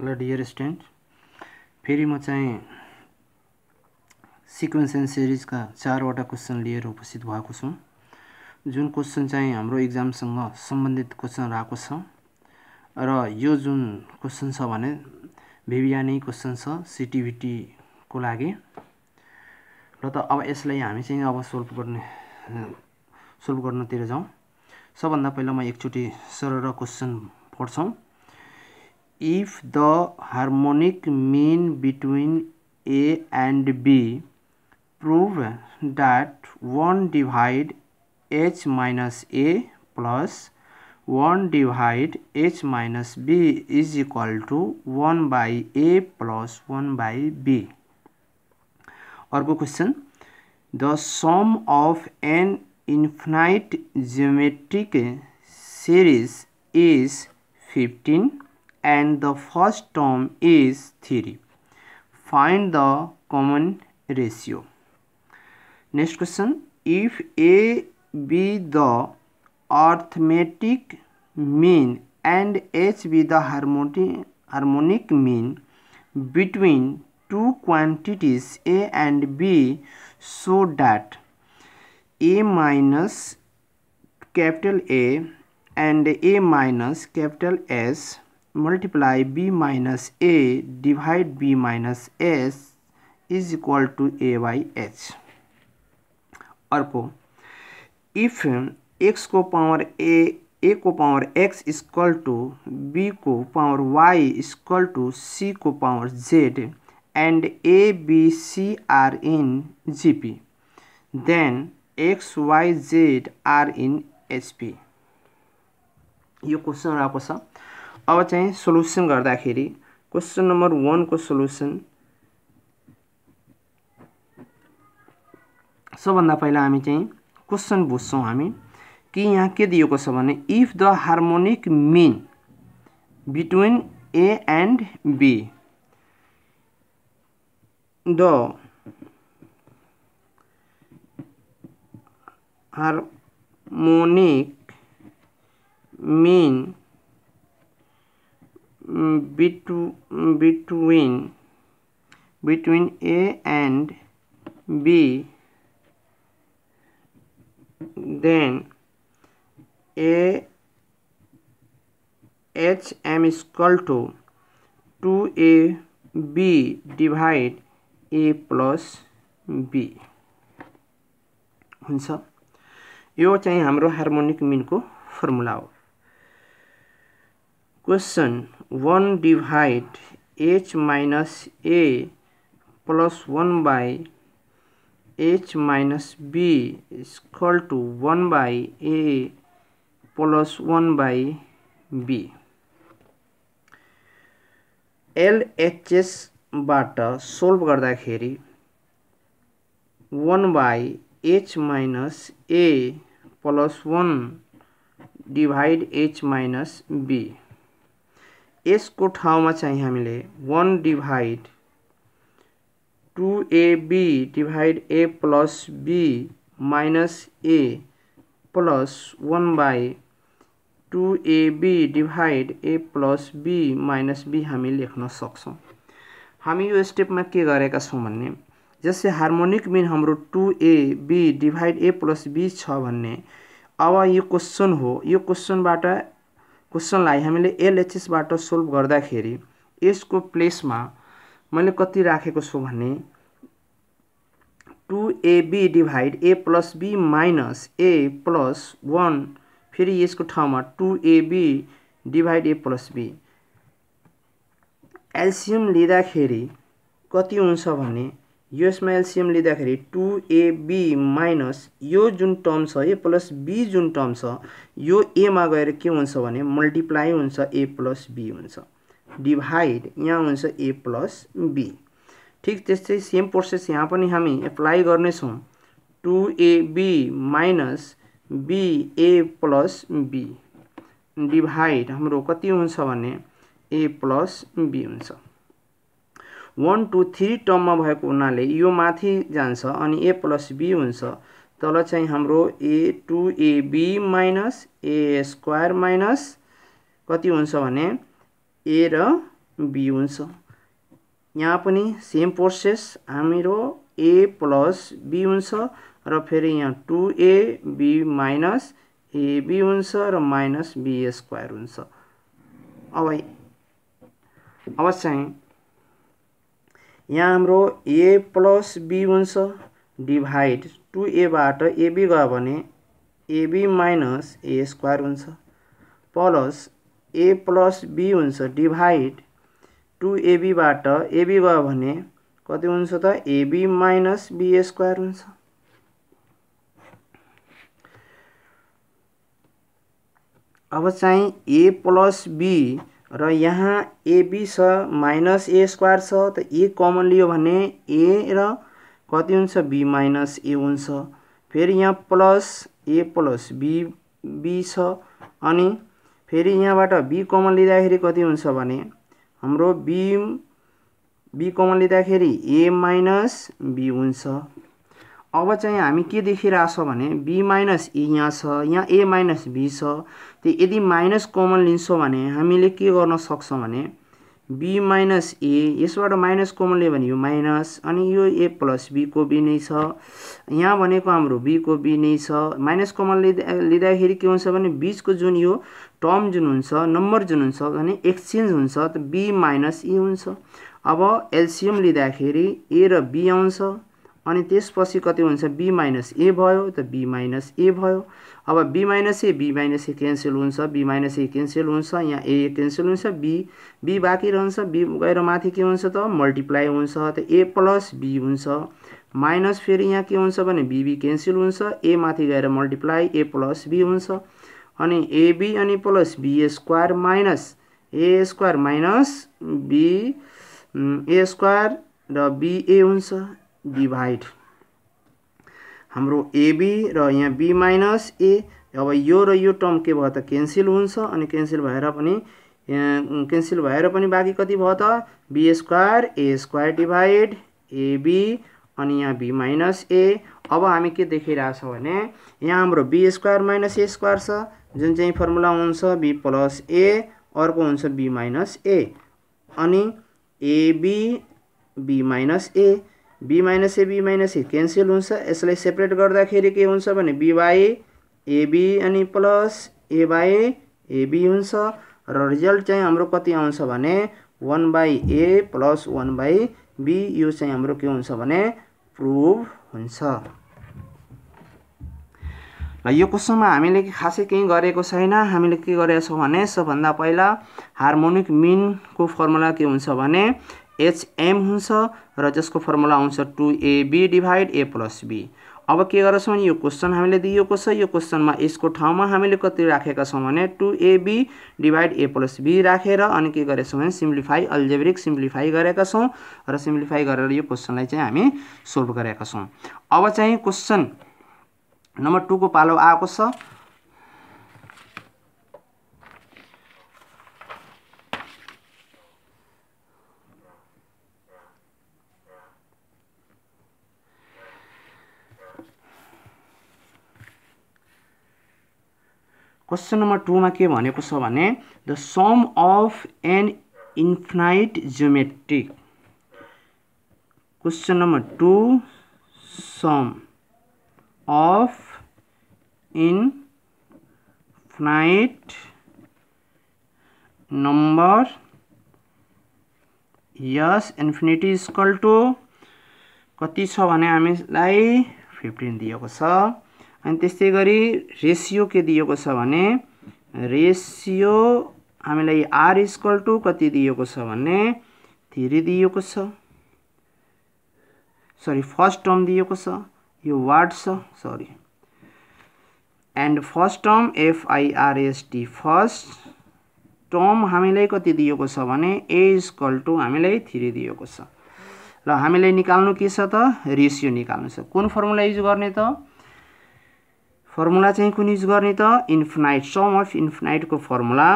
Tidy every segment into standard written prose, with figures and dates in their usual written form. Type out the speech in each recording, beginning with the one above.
ल dear student, फेरि म चाहिँ सिक्वेन्स एन्ड सिरिजका 4 वटा क्वेसन लिएर उपस्थित भएको छु। जुन क्वेसन चाहिँ हाम्रो एक्जामसँग सम्बन्धित क्वेसन रहेको छ र यो जुन क्वेसन छ भने भिभिआनी क्वेसन छ सिटिभिटी को लागि। र त अब यसलाई हामी चाहिँ अब सोल्भ गर्नतिर जाउँ। सबभन्दा पहिला म एकचोटि सरल क्वेसन पढ्छौँ। If the harmonic mean between A and B prove that 1 divide H minus A plus 1 divide H minus B is equal to 1 by A plus 1 by B. अर्को question, the sum of an infinite geometric series is 15 and the first term is 3. Find the common ratio. Next question, if A be the arithmetic mean and H be the harmonic mean between two quantities A and B, so that A minus capital A and A minus capital S multiply B minus A divide B minus S is equal to A by H. अर्को, if x को power a को power x equal to b को power y equal to c को power z and a b c are in gp, then x y z are in hp. यो question रहेको छ। अब चाहिँ solution गर्दाखेरि क्वेसन नम्बर 1 को सोल्युसन सबभन्दा पहिला हामी चाहिँ क्वेसन बुझ्छौं हामी कि यहाँ के दिएको छ भने if the harmonic mean between A and B, the harmonic mean between A and B, then A H M is equal to 2AB divide A plus B हुन्छ। यो चाहिँ हाम्रो हार्मोनिक मीन को फर्मुला हो। Question 1 divide H minus A plus 1 by H minus B is equal to 1 by A plus 1 by B. LHS बाट solve गर्दाखेरि 1 by H minus A plus 1 divide H minus B. यसको ठाउँमा चाहिँ हामीले 1 divide 2AB divide A plus B minus A plus 1 by 2AB divide A plus B minus B हामी लेख्न सक्छौं। हामी यो स्टेपमा के गरेका छौं भन्ने जस्तै हार्मोनिक मीन हाम्रो 2AB divide A plus B छ भन्ने अब यो क्वेशन हो। यो क्वेशनलाई हामीले एलएचएस बाट सोल्भ गर्दाखेरि यसको प्लेसमा मैले कति राखेको छु भने 2AB divide A plus B minus A plus 1 फेरि यसको ठाउँमा 2AB divide A plus B। LCM लिँदाखेरि कति हुन्छ भने यसमा एलसीएम लिँदाखेरि 2AB माइनस यो जुन टर्म छ A plus B जुन टर्म छ यो A मा गएर के हुन्छ भने मल्टिप्लाई हुन्छ A plus B हुन्छ डिवाइड यहाँ हुन्छ A plus B। ठीक त्यस्तै सेम प्रोसेस यहाँ पनि हामी एप्लाई गर्ने छौं 2AB minus BA plus B divide हाम्रो कति हुन्छ भने A plus B हुन्छ। 1 2 3 टर्ममा भएको हुनाले यो माथि जान्छ अनि A plus B हुन्छ। तल चाहिँ हाम्रो A2AB minus A square minus कति हुन्छ भने A र बी हुन्छ। यहाँ पनि सेम प्रोसेस हाम्रो ए प्लस बी हुन्छ र फेरि यहाँ 2ab माइनस एबी हुन्छ र माइनस बी स्क्वायर हुन्छ। अब चाहिँ यहाँ हाम्रो ए प्लस बी हुन्छ डिभाइड 2a बाट एबी गयो भने एबी माइनस ए स्क्वायर हुन्छ प्लस ए प्लस बी हुन्छ डिभाइड 2ab बाट एबी गयो भने कति हुन्छ त एबी माइनस बी स्क्वायर हुन्छ। अब चाहिँ ए प्लस बी र यहाँ एबी छ माइनस ए स्क्वायर छ त ए कमन लियो भने ए र कति हुन्छ बी माइनस ए हुन्छ। फेरि यहाँ प्लस ए प्लस बी छ अनि फेरि यहाँबाट बी कमन लिँदाखेरि कति हुन्छ भने हाम्रो बी कमन लिँदाखेरि ए माइनस बी हुन्छ। अब चाहिँ हामी के देखिरहेछौँ भने बी माइनस ए यहाँ छ, यहाँ ए माइनस बी छ। त्यो यदि माइनस कमन लिन्छौँ भने हामीले के गर्न सक्छौँ भने बी माइनस ए यसबाट माइनस कमन लियो भने यो माइनस अनि यो ए प्लस बी को बी नै छ। यहाँ भनेको हाम्रो बी को बी नै छ। माइनस कमन लिँदाखेरि के हुन्छ भने बीचको जुन यो टर्म जुन हुन्छ नम्बर जुन हुन्छ भने एक्सचेन्ज हुन्छ त बी माइनस ए हुन्छ। अब एलसीएम लिँदाखेरि ए र बी आउँछ अनि त्यसपछि कति हुन्छ बी माइनस ए भयो त बी माइनस ए भयो। अब बी माइनस ए क्यान्सल हुन्छ, बी माइनस ए क्यान्सल हुन्छ, यहाँ ए क्यान्सल हुन्छ, बी बाँकी रहन्छ, बी गएर माथि के हुन्छ त मल्टिप्लाई हुन्छ त ए प्लस बी हुन्छ माइनस फेरि यहाँ के हुन्छ भने बी क्यान्सल हुन्छ, ए माथि गएर मल्टिप्लाई ए प्लस बी हुन्छ अनि एबी अनि plus B square minus A square minus B A square र बी ए हुन्छ डिभाइड हाम्रो एबी र यहाँ बी माइनस ए। अब यो र यो टर्म के भयो त क्यान्सल हुन्छ अनि क्यान्सल भएर पनि बाँकी कति भयो त B square A square divide AB अनि यहाँ बी माइनस ए। अब हामी के देखिरहेछौँ भने यहाँ हाम्रो B square minus A square छ जुन चाहिँ फर्मुला हुन्छ बी प्लस ए अर्को हुन्छ बी माइनस ए अनि AB B minus A B minus A cancel हुन्छ। यसलाई सेपरेट गर्दाखेरि के हुन्छ भने बी बाई एबी अनि प्लस ए बाई एबी हुन्छ र रिजल्ट चाहिँ हाम्रो कति आउँछ भने 1 by A plus 1 by B. यो चाहिँ हाम्रो के हुन्छ भने प्रुभ हुन्छ। र यो क्वेसनमा हामीले खासै केही गरेको छैन। हामीले के गरेका छौँ भने सबभन्दा पहिला हार्मोनिक मिनको फर्मुला के हुन्छ भने HM हुन्छ र जसको फर्मुला आउँछ 2AB divide A plus be. अब के गर्छौँ भने यो क्वेसन हामीले दिएको छ, यो क्वेसनमा यसको ठाउँमा हामीले कति राखेका छौँ भने 2AB divide A plus be राखेर अनि के गरेछौँ भने सिम्प्लिफाई अल्जेब्रिक सिम्प्लिफाई गरेका छौँ र सिम्प्लिफाई गरेर यो क्वेसनलाई चाहिँ हामी सोल्भ गरेका छौँ। अब चाहिँ क्वेसन नम्बर 2 को पालो आएको छ। क्वेसन नम्बर 2 मा के भनेको छ भने the sum of an infinite geometry. Question number 2 sum of infinite number यस इन्फिनिटी इक्वल टु कति छ भने हामीलाई 15 दिएको छ अनि त्यस्तै गरी रेशियो के दिएको छ भने रेशियो हामीलाई r इक्वल टु कति दिएको छ भने 3 दिएको छ। सरी फर्स्ट टर्म दिएको छ यो वार्ड छ sorry and first term FIRST first term हामीलाई कति दिएको छ भने a इक्वल टु हामीलाई 3 दिएको छ। ल हामीलाई निकाल्नु के छ त रेशियो निकाल्नु छ। कुन फर्मुला युज गर्ने त फर्मुला चाहिँ कुन युज गर्ने त इन्फिनाइट सम अफ इन्फिनाइट को फर्मुला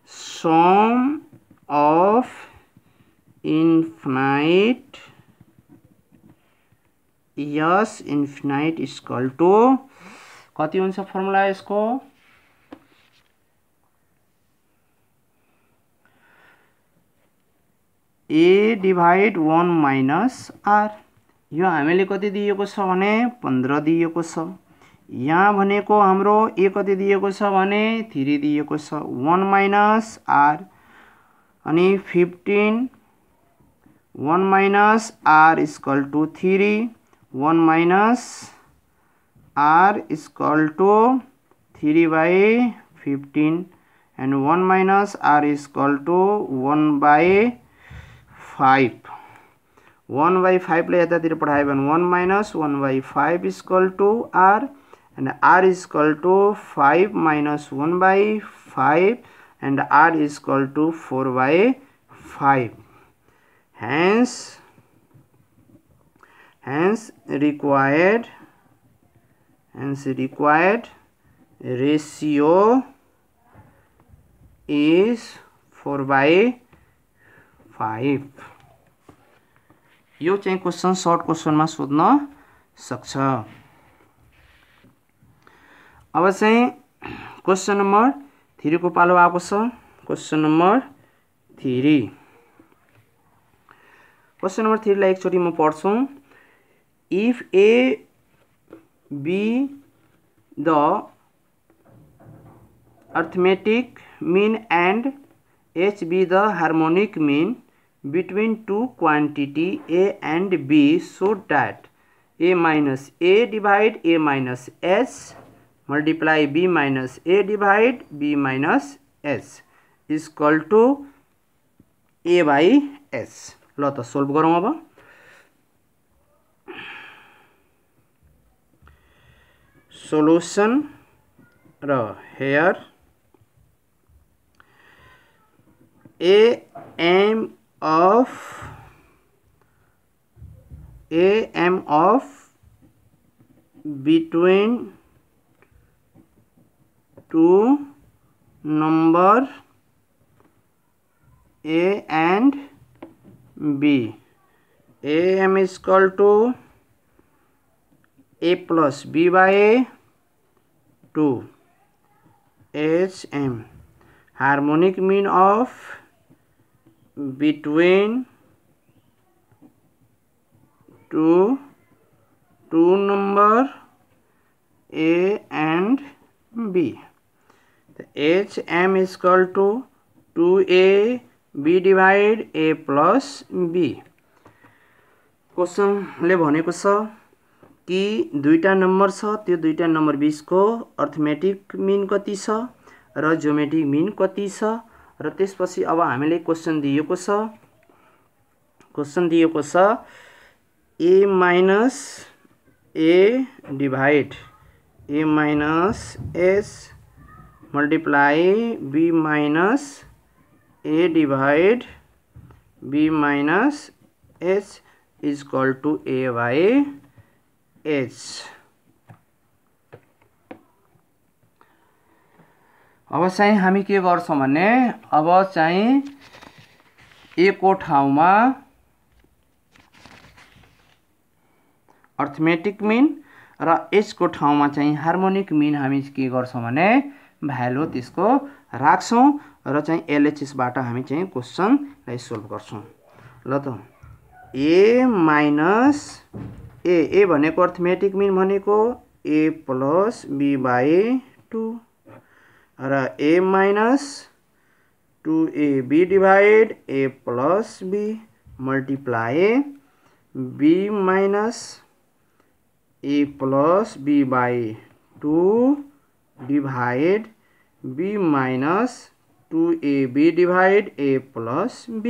सम अफ इन्फिनाइट यस इन्फिनाइट इक्वल टु कति हुन्छ फर्मुला यसको ए डिभाइड 1 माइनस आर। यो हामीले कति दिएको छ भने 15 दिएको छ। यहाँ भनेको हाम्रो ए कति दिएको छ भने 3 दिएको छ। 1 माइनस आर अनि 15 1 minus R equal to 3 1 minus R equal to 3/15 and 1 minus r is equal to 1/5. 1/5 ले यतातिर पठायो भने 1 minus 1/5 is equal to r and r is equal to 5 minus 1/5 and r is equal to 4/5. Hence required ratio is 4/5. यो चाहिँ question short क्वेशनमा सोध्न सक्छ। अब चाहिँ क्वेशन नम्बर 3 को पालो आएको छ। क्वेशन नम्बर 3 लाई एकचोटी म पढ्छु। If A B the arithmetic mean and h be the harmonic mean between two quantity a and b so that a minus a divide a minus s multiply b minus a divide b minus s is equal to a by s। ल त solve गरौँ। अब solution र hair am of between two number a and b। am is equal to a plus b by 2 hm। harmonic mean of between two number a and b। hm is equal to 2a b divide a plus b। क्वेशनले भनेको छ कि दुईटा number छ, त्यो दुईटा number बीचको arithmetic mean कति छ र ज्योमेट्रिक मिन कति छ र त्यसपछि अब हामीले क्वेशन दिएको छ a minus a divide a minus s multiply b minus a divide b minus s is equal to a by h। अब चाहिँ हामी के गर्छौं भने अब चाहिँ a को ठाउँमा अर्थमेटिक मिन र h को ठाउँमा चाहिँ हार्मोनिक मिन हामी के गर्छौं भने भ्यालु त्यसको राख्छौं र चाहिँ LHS बाट हामी चाहिँ क्वेशनलाई सोल्भ गर्छौं। ल त a minus a भनेको अर्थमेटिक मिन भनेको a plus b by 2 र a minus 2ab divide a plus b multiply b minus a plus b by 2 divide b minus 2ab divide a plus b।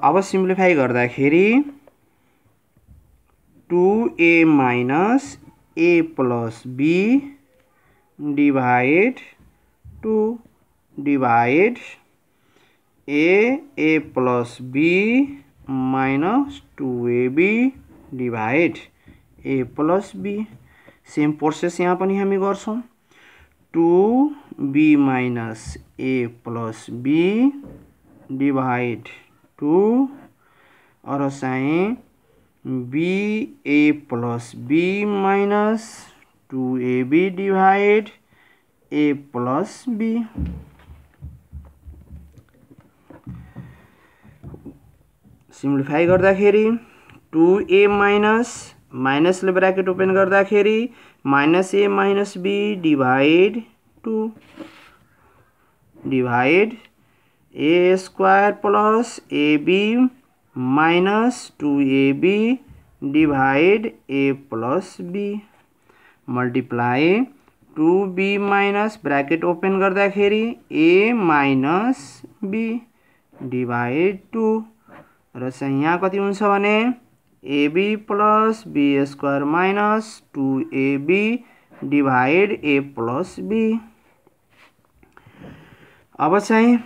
अब simplify गर्दाखेरि 2a minus a plus b divide 2 divide a plus b minus 2ab divide a plus b। Same process यहाँ पनि हामी गर्छौं। 2b minus a plus b divide 2 र चाहिँ BA plus B minus 2AB divide A plus B। Simplify गर्दाखेरि 2A minus माइनसले bracket open गर्दाखेरि minus A minus B divide 2 divide A square plus AB minus 2AB divide A plus B multiply 2B minus bracket open गर्दाखेरि A minus B divide 2 र चाहिँ यहाँ कति हुन्छ भने AB plus B square minus 2AB divide A plus B। अब चाहिँ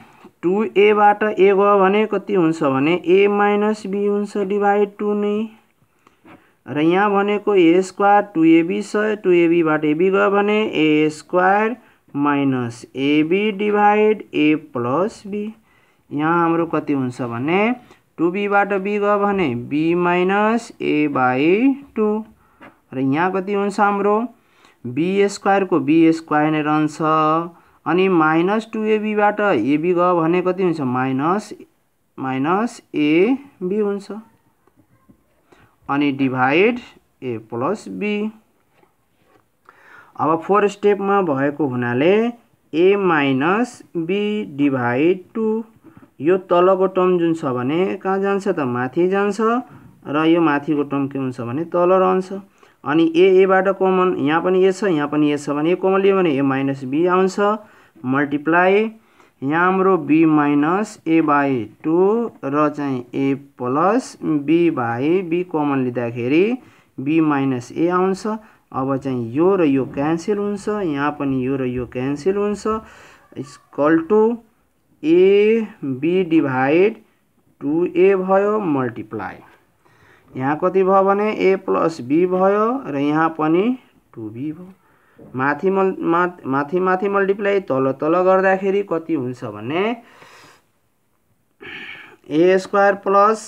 2A बाट A गयो भने कति हुन्छ भने A माइनस B हुन्छ डिभाइड 2 नै र यहाँ भनेको A स्क्वायर 2AB छ 2AB बाट AB गयो भने A square minus AB divide A plus B। यहाँ हाम्रो कति हुन्छ भने 2B बाट B गयो भने B माइनस A बाई 2 र यहाँ कति हुन्छ हाम्रो B स्क्वायर को B स्क्वायर नै रहन्छ अनि माइनस 2AB बाट AB गयो भने कति हुन्छ माइनस AB हुन्छ अनि डिभाइड A प्लस B। अब 4 स्टेपमा भएको हुनाले A माइनस B डिभाइड 2 यो तलको टर्म जुन छ भने कहाँ जान्छ त माथि जान्छ र यो माथिको टर्म के हुन्छ भने तल रहन्छ अनि A बाट कमन यहाँ पनि A छ यहाँ पनि A छ भने कमन लियो भने A माइनस B आउँछ मल्टिप्लाई यहाँ हाम्रो B माइनस A बाई 2 र चाहिँ A plus B by B common लिँदाखेरि B माइनस A आउँछ। अब चाहिँ यो र यो क्यान्सल हुन्छ यहाँ पनि यो र यो क्यान्सल हुन्छ equal to AB divide 2A भयो मल्टिप्लाई यहाँ कति भयो भने A प्लस B भयो र यहाँ पनि 2B भयो माथि मल्टिप्लाई तल गर्दाखेरि कति हुन्छ भने A square plus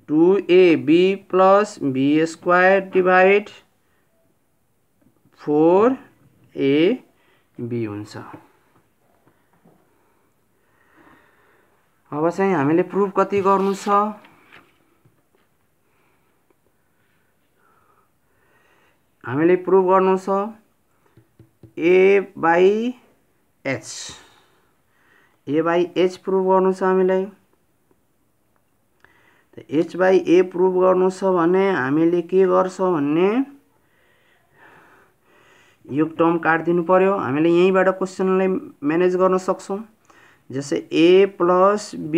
2AB plus B square divide 4AB हुन्छ। अब चाहिँ हामीले प्रुफ कति गर्नु छ हामीले प्रुफ गर्नु छ A बाई H प्रुफ गर्नु छ हामीलाई H बाई A प्रुफ गर्नु छ भने हामीले के गर्छौं भन्ने यो टर्म काट दिनु पर्यो हामीले यहीबाट क्वेशनलाई म्यानेज गर्न सक्छौं जैसे A प्लस B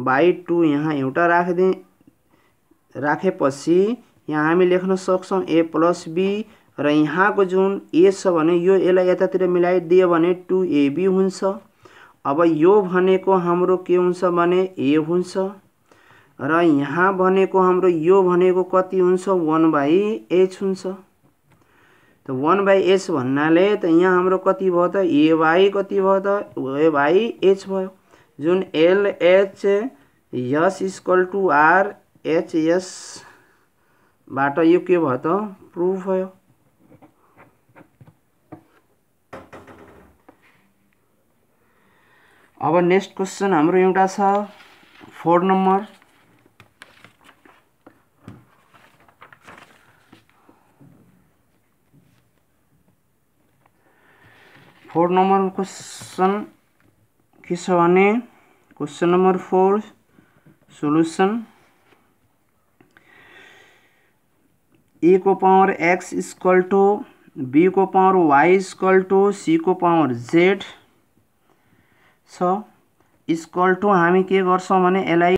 बाई 2 यहाँ एउटा राखेपछि यहाँ हामी लेख्न सक्छौं A प्लस B र यहाँको जुन A छ भने यो यसलाई यतातिर मिलाइदियो भने 2AB हुन्छ। अब यो भनेको हाम्रो के हुन्छ भने A हुन्छ र यहाँ भनेको हाम्रो यो भनेको कति हुन्छ 1/h हुन्छ त 1/h भन्नाले त यहाँ हाम्रो कति भयो त A बाई कति भयो त A बाई h भयो जुन LH S equal to RHS बाट यो के भयो त प्रुफ भयो। अब नेक्स्ट क्वेशन हाम्रो एउटा छ 4 नम्बर क्वेशन के छ भने क्वेशन नंबर 4 सोल्युसन A को power x equal to B को power y equal to C को पावर z छ इक्वल टू हामी के गर्छौं भने यसलाई